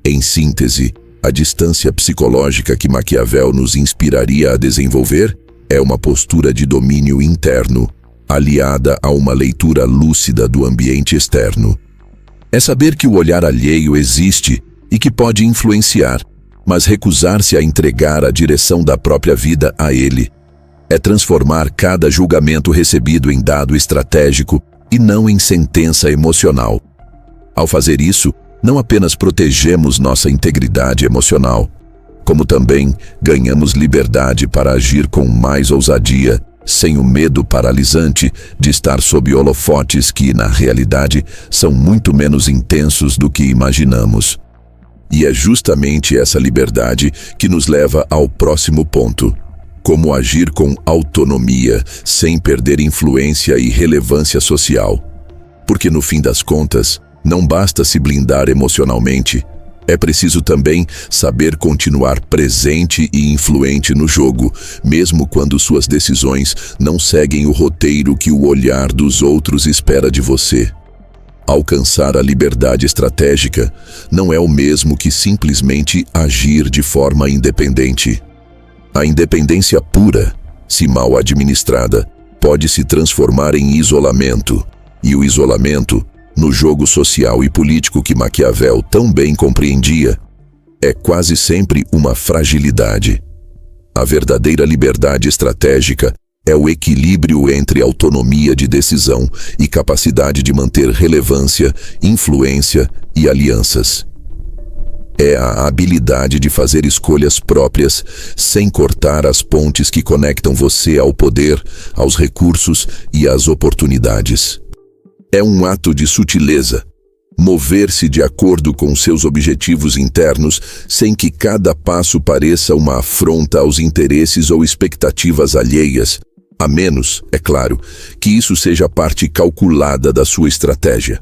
Em síntese, a distância psicológica que Maquiavel nos inspiraria a desenvolver é uma postura de domínio interno, aliada a uma leitura lúcida do ambiente externo. É saber que o olhar alheio existe e que pode influenciar, mas recusar-se a entregar a direção da própria vida a ele. É transformar cada julgamento recebido em dado estratégico e não em sentença emocional. Ao fazer isso, não apenas protegemos nossa integridade emocional, como também ganhamos liberdade para agir com mais ousadia, sem o medo paralisante de estar sob holofotes que, na realidade, são muito menos intensos do que imaginamos. E é justamente essa liberdade que nos leva ao próximo ponto: como agir com autonomia, sem perder influência e relevância social. Porque, no fim das contas, não basta se blindar emocionalmente, é preciso também saber continuar presente e influente no jogo, mesmo quando suas decisões não seguem o roteiro que o olhar dos outros espera de você. Alcançar a liberdade estratégica não é o mesmo que simplesmente agir de forma independente. A independência pura, se mal administrada, pode se transformar em isolamento, e o isolamento, no jogo social e político que Maquiavel tão bem compreendia, é quase sempre uma fragilidade. A verdadeira liberdade estratégica é o equilíbrio entre autonomia de decisão e capacidade de manter relevância, influência e alianças. É a habilidade de fazer escolhas próprias, sem cortar as pontes que conectam você ao poder, aos recursos e às oportunidades. É um ato de sutileza, mover-se de acordo com seus objetivos internos, sem que cada passo pareça uma afronta aos interesses ou expectativas alheias, a menos, é claro, que isso seja parte calculada da sua estratégia.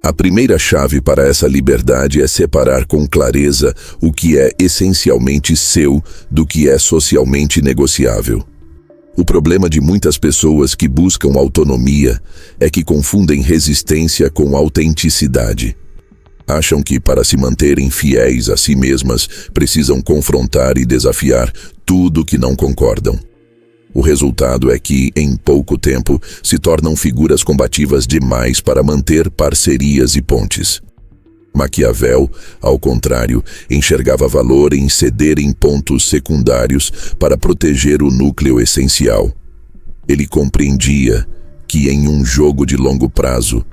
A primeira chave para essa liberdade é separar com clareza o que é essencialmente seu do que é socialmente negociável. O problema de muitas pessoas que buscam autonomia é que confundem resistência com autenticidade. Acham que, para se manterem fiéis a si mesmas, precisam confrontar e desafiar tudo que não concordam. O resultado é que, em pouco tempo, se tornam figuras combativas demais para manter parcerias e pontes. Maquiavel, ao contrário, enxergava valor em ceder em pontos secundários para proteger o núcleo essencial. Ele compreendia que, em um jogo de longo prazo,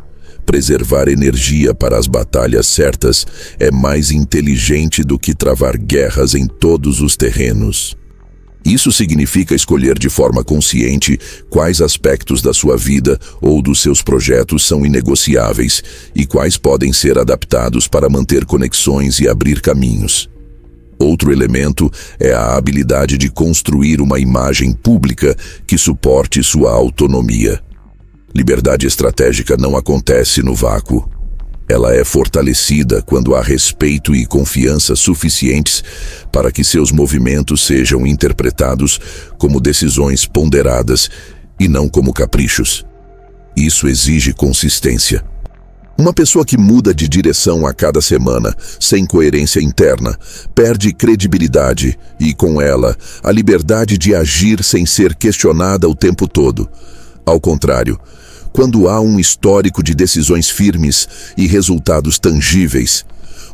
preservar energia para as batalhas certas é mais inteligente do que travar guerras em todos os terrenos. Isso significa escolher de forma consciente quais aspectos da sua vida ou dos seus projetos são inegociáveis e quais podem ser adaptados para manter conexões e abrir caminhos. Outro elemento é a habilidade de construir uma imagem pública que suporte sua autonomia. Liberdade estratégica não acontece no vácuo. Ela é fortalecida quando há respeito e confiança suficientes para que seus movimentos sejam interpretados como decisões ponderadas e não como caprichos. Isso exige consistência. Uma pessoa que muda de direção a cada semana, sem coerência interna, perde credibilidade e, com ela, a liberdade de agir sem ser questionada o tempo todo. Ao contrário, quando há um histórico de decisões firmes e resultados tangíveis,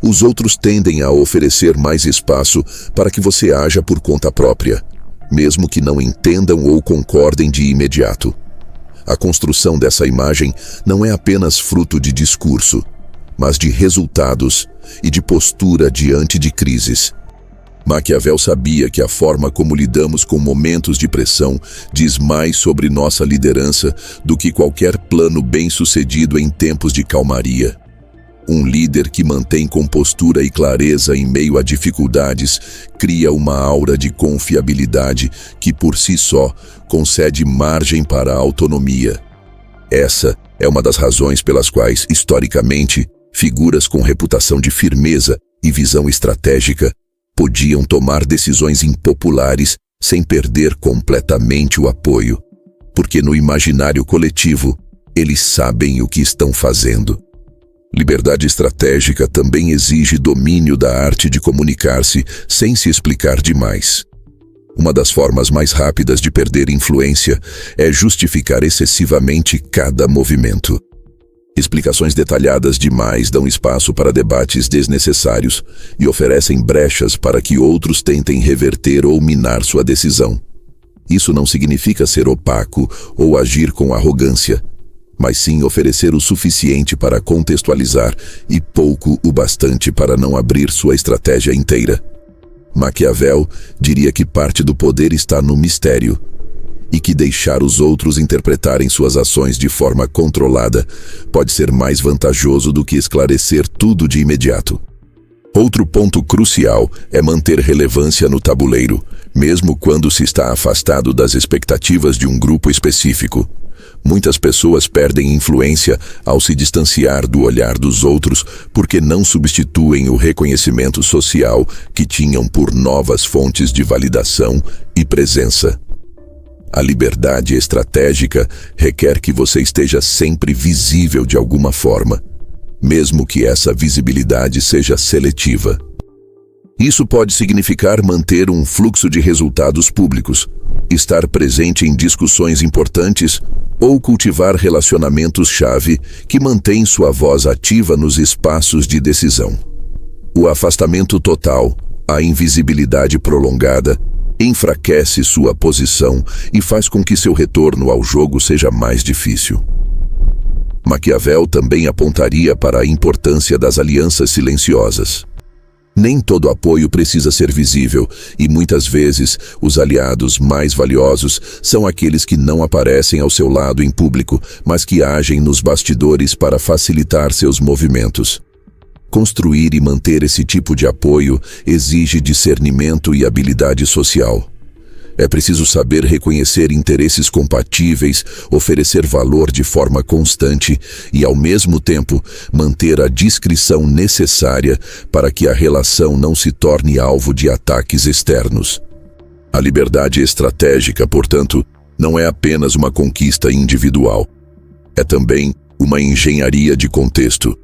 os outros tendem a oferecer mais espaço para que você haja por conta própria, mesmo que não entendam ou concordem de imediato. A construção dessa imagem não é apenas fruto de discurso, mas de resultados e de postura diante de crises. Maquiavel sabia que a forma como lidamos com momentos de pressão diz mais sobre nossa liderança do que qualquer plano bem-sucedido em tempos de calmaria. Um líder que mantém compostura e clareza em meio a dificuldades cria uma aura de confiabilidade que, por si só, concede margem para a autonomia. Essa é uma das razões pelas quais, historicamente, figuras com reputação de firmeza e visão estratégica podiam tomar decisões impopulares sem perder completamente o apoio, porque no imaginário coletivo, eles sabem o que estão fazendo. Liberdade estratégica também exige domínio da arte de comunicar-se sem se explicar demais. Uma das formas mais rápidas de perder influência é justificar excessivamente cada movimento. Explicações detalhadas demais dão espaço para debates desnecessários e oferecem brechas para que outros tentem reverter ou minar sua decisão. Isso não significa ser opaco ou agir com arrogância, mas sim oferecer o suficiente para contextualizar e pouco o bastante para não abrir sua estratégia inteira. Maquiavel diria que parte do poder está no mistério, e que deixar os outros interpretarem suas ações de forma controlada pode ser mais vantajoso do que esclarecer tudo de imediato. Outro ponto crucial é manter relevância no tabuleiro, mesmo quando se está afastado das expectativas de um grupo específico. Muitas pessoas perdem influência ao se distanciar do olhar dos outros porque não substituem o reconhecimento social que tinham por novas fontes de validação e presença. A liberdade estratégica requer que você esteja sempre visível de alguma forma, mesmo que essa visibilidade seja seletiva. Isso pode significar manter um fluxo de resultados públicos, estar presente em discussões importantes ou cultivar relacionamentos-chave que mantêm sua voz ativa nos espaços de decisão. O afastamento total, a invisibilidade prolongada, enfraquece sua posição e faz com que seu retorno ao jogo seja mais difícil. Maquiavel também apontaria para a importância das alianças silenciosas. Nem todo apoio precisa ser visível, e muitas vezes os aliados mais valiosos são aqueles que não aparecem ao seu lado em público, mas que agem nos bastidores para facilitar seus movimentos. Construir e manter esse tipo de apoio exige discernimento e habilidade social. É preciso saber reconhecer interesses compatíveis, oferecer valor de forma constante e, ao mesmo tempo, manter a discrição necessária para que a relação não se torne alvo de ataques externos. A liberdade estratégica, portanto, não é apenas uma conquista individual. É também uma engenharia de contexto.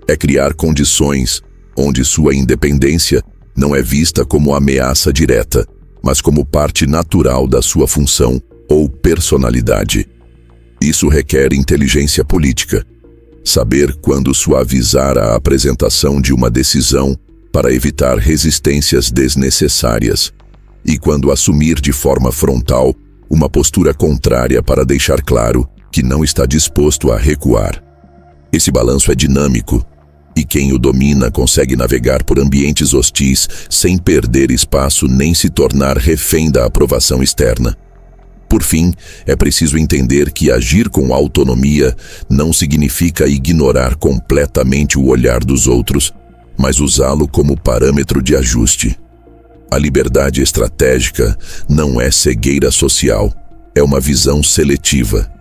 É criar condições onde sua independência não é vista como ameaça direta, mas como parte natural da sua função ou personalidade. Isso requer inteligência política. Saber quando suavizar a apresentação de uma decisão para evitar resistências desnecessárias e quando assumir de forma frontal uma postura contrária para deixar claro que não está disposto a recuar. Esse balanço é dinâmico, e quem o domina consegue navegar por ambientes hostis sem perder espaço nem se tornar refém da aprovação externa. Por fim, é preciso entender que agir com autonomia não significa ignorar completamente o olhar dos outros, mas usá-lo como parâmetro de ajuste. A liberdade estratégica não é cegueira social, é uma visão seletiva.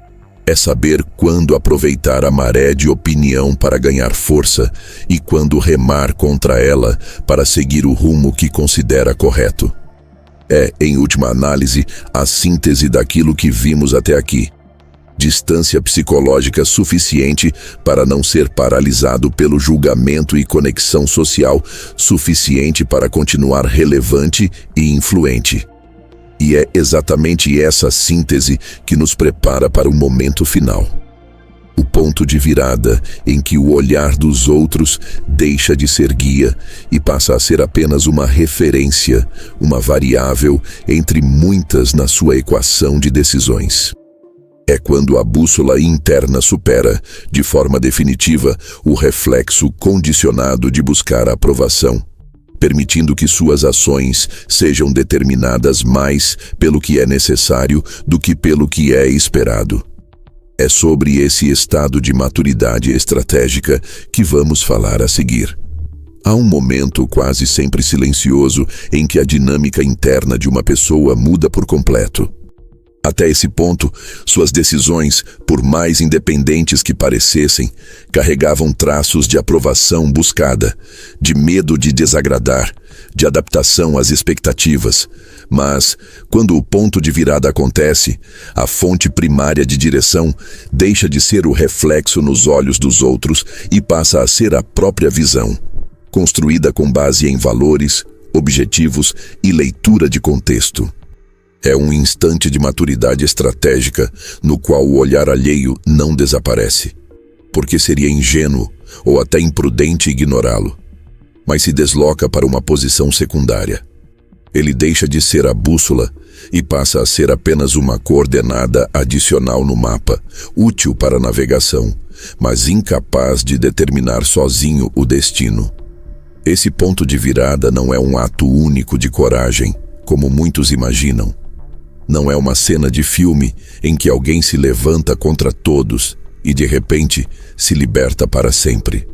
É saber quando aproveitar a maré de opinião para ganhar força e quando remar contra ela para seguir o rumo que considera correto. É, em última análise, a síntese daquilo que vimos até aqui. Distância psicológica suficiente para não ser paralisado pelo julgamento e conexão social suficiente para continuar relevante e influente. E é exatamente essa síntese que nos prepara para o momento final. O ponto de virada em que o olhar dos outros deixa de ser guia e passa a ser apenas uma referência, uma variável entre muitas na sua equação de decisões. É quando a bússola interna supera, de forma definitiva, o reflexo condicionado de buscar a aprovação, permitindo que suas ações sejam determinadas mais pelo que é necessário do que pelo que é esperado. É sobre esse estado de maturidade estratégica que vamos falar a seguir. Há um momento quase sempre silencioso em que a dinâmica interna de uma pessoa muda por completo. Até esse ponto, suas decisões, por mais independentes que parecessem, carregavam traços de aprovação buscada, de medo de desagradar, de adaptação às expectativas. Mas, quando o ponto de virada acontece, a fonte primária de direção deixa de ser o reflexo nos olhos dos outros e passa a ser a própria visão, construída com base em valores, objetivos e leitura de contexto. É um instante de maturidade estratégica no qual o olhar alheio não desaparece, porque seria ingênuo ou até imprudente ignorá-lo, mas se desloca para uma posição secundária. Ele deixa de ser a bússola e passa a ser apenas uma coordenada adicional no mapa, útil para a navegação, mas incapaz de determinar sozinho o destino. Esse ponto de virada não é um ato único de coragem, como muitos imaginam. Não é uma cena de filme em que alguém se levanta contra todos e, de repente, se liberta para sempre.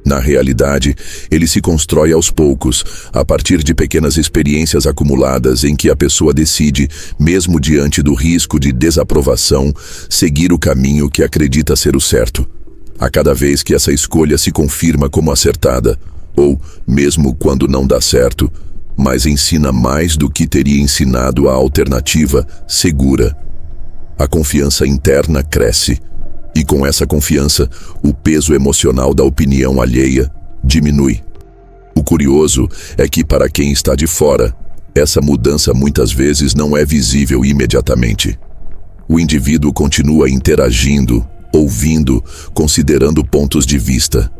Na realidade, ele se constrói aos poucos, a partir de pequenas experiências acumuladas em que a pessoa decide, mesmo diante do risco de desaprovação, seguir o caminho que acredita ser o certo. A cada vez que essa escolha se confirma como acertada, ou, mesmo quando não dá certo, mas ensina mais do que teria ensinado a alternativa segura. A confiança interna cresce. E com essa confiança, o peso emocional da opinião alheia diminui. O curioso é que, para quem está de fora, essa mudança muitas vezes não é visível imediatamente. O indivíduo continua interagindo, ouvindo, considerando pontos de vista.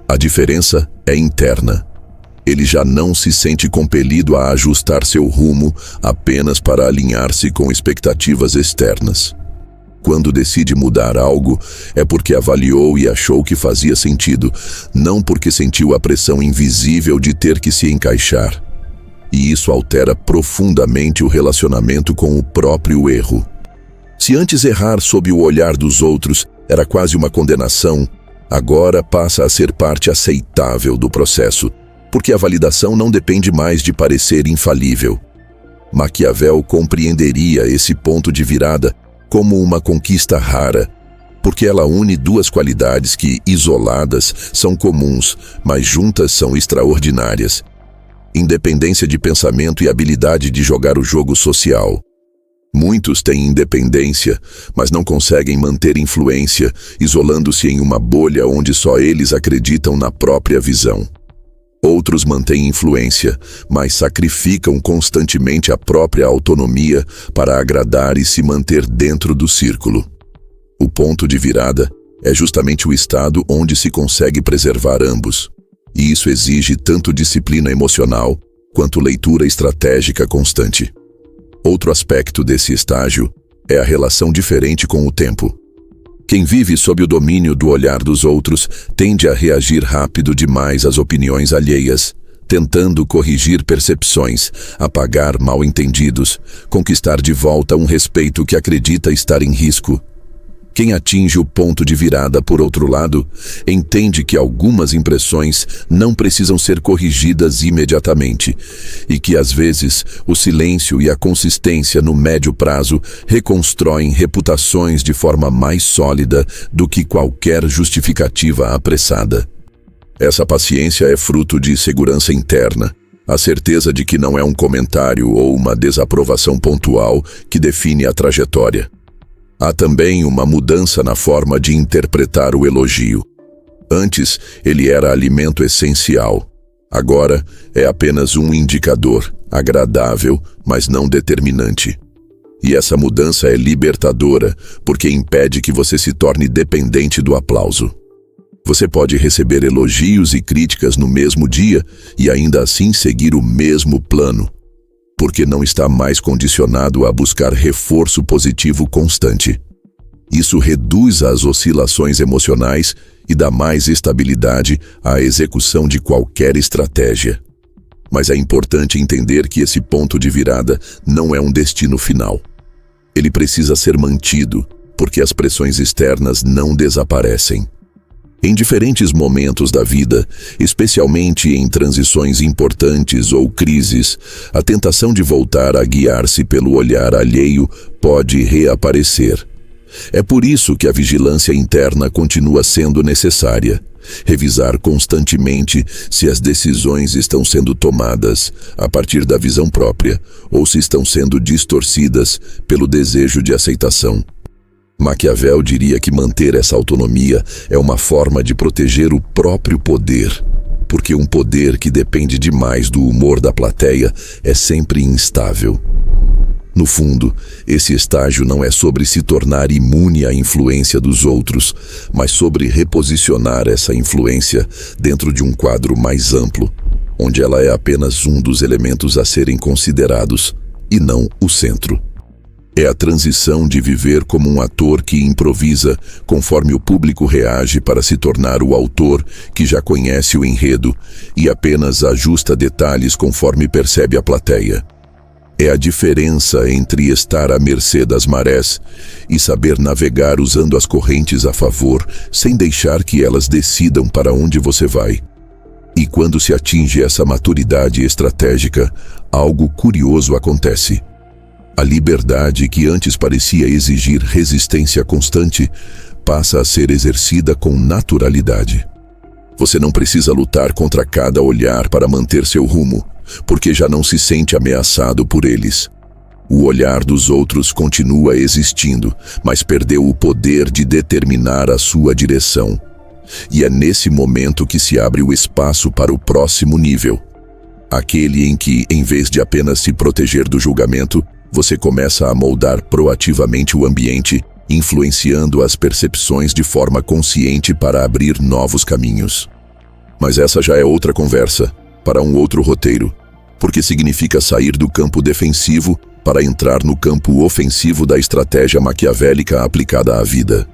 A diferença é interna. Ele já não se sente compelido a ajustar seu rumo apenas para alinhar-se com expectativas externas. Quando decide mudar algo, é porque avaliou e achou que fazia sentido, não porque sentiu a pressão invisível de ter que se encaixar. E isso altera profundamente o relacionamento com o próprio erro. Se antes errar sob o olhar dos outros era quase uma condenação, agora passa a ser parte aceitável do processo, porque a validação não depende mais de parecer infalível. Maquiavel compreenderia esse ponto de virada como uma conquista rara, porque ela une duas qualidades que, isoladas, são comuns, mas juntas são extraordinárias: independência de pensamento e habilidade de jogar o jogo social. Muitos têm independência, mas não conseguem manter influência, isolando-se em uma bolha onde só eles acreditam na própria visão. Outros mantêm influência, mas sacrificam constantemente a própria autonomia para agradar e se manter dentro do círculo. O ponto de virada é justamente o estado onde se consegue preservar ambos, e isso exige tanto disciplina emocional quanto leitura estratégica constante. Outro aspecto desse estágio é a relação diferente com o tempo. Quem vive sob o domínio do olhar dos outros tende a reagir rápido demais às opiniões alheias, tentando corrigir percepções, apagar mal-entendidos, conquistar de volta um respeito que acredita estar em risco. Quem atinge o ponto de virada, por outro lado, entende que algumas impressões não precisam ser corrigidas imediatamente e que, às vezes, o silêncio e a consistência no médio prazo reconstroem reputações de forma mais sólida do que qualquer justificativa apressada. Essa paciência é fruto de segurança interna, a certeza de que não é um comentário ou uma desaprovação pontual que define a trajetória. Há também uma mudança na forma de interpretar o elogio. Antes, ele era alimento essencial. Agora, é apenas um indicador, agradável, mas não determinante. E essa mudança é libertadora, porque impede que você se torne dependente do aplauso. Você pode receber elogios e críticas no mesmo dia e ainda assim seguir o mesmo plano, porque não está mais condicionado a buscar reforço positivo constante. Isso reduz as oscilações emocionais e dá mais estabilidade à execução de qualquer estratégia. Mas é importante entender que esse ponto de virada não é um destino final. Ele precisa ser mantido, porque as pressões externas não desaparecem. Em diferentes momentos da vida, especialmente em transições importantes ou crises, a tentação de voltar a guiar-se pelo olhar alheio pode reaparecer. É por isso que a vigilância interna continua sendo necessária. Revisar constantemente se as decisões estão sendo tomadas a partir da visão própria ou se estão sendo distorcidas pelo desejo de aceitação. Maquiavel diria que manter essa autonomia é uma forma de proteger o próprio poder. porque um poder que depende demais do humor da plateia é sempre instável. No fundo, esse estágio não é sobre se tornar imune à influência dos outros, mas sobre reposicionar essa influência dentro de um quadro mais amplo, onde ela é apenas um dos elementos a serem considerados, e não o centro. É a transição de viver como um ator que improvisa conforme o público reage para se tornar o autor que já conhece o enredo e apenas ajusta detalhes conforme percebe a plateia. É a diferença entre estar à mercê das marés e saber navegar usando as correntes a favor, sem deixar que elas decidam para onde você vai. E quando se atinge essa maturidade estratégica, algo curioso acontece. A liberdade que antes parecia exigir resistência constante passa a ser exercida com naturalidade. Você não precisa lutar contra cada olhar para manter seu rumo, porque já não se sente ameaçado por eles. O olhar dos outros continua existindo, mas perdeu o poder de determinar a sua direção. E é nesse momento que se abre o espaço para o próximo nível. Aquele em que, em vez de apenas se proteger do julgamento, você começa a moldar proativamente o ambiente, influenciando as percepções de forma consciente para abrir novos caminhos. Mas essa já é outra conversa, para um outro roteiro, porque significa sair do campo defensivo para entrar no campo ofensivo da estratégia maquiavélica aplicada à vida.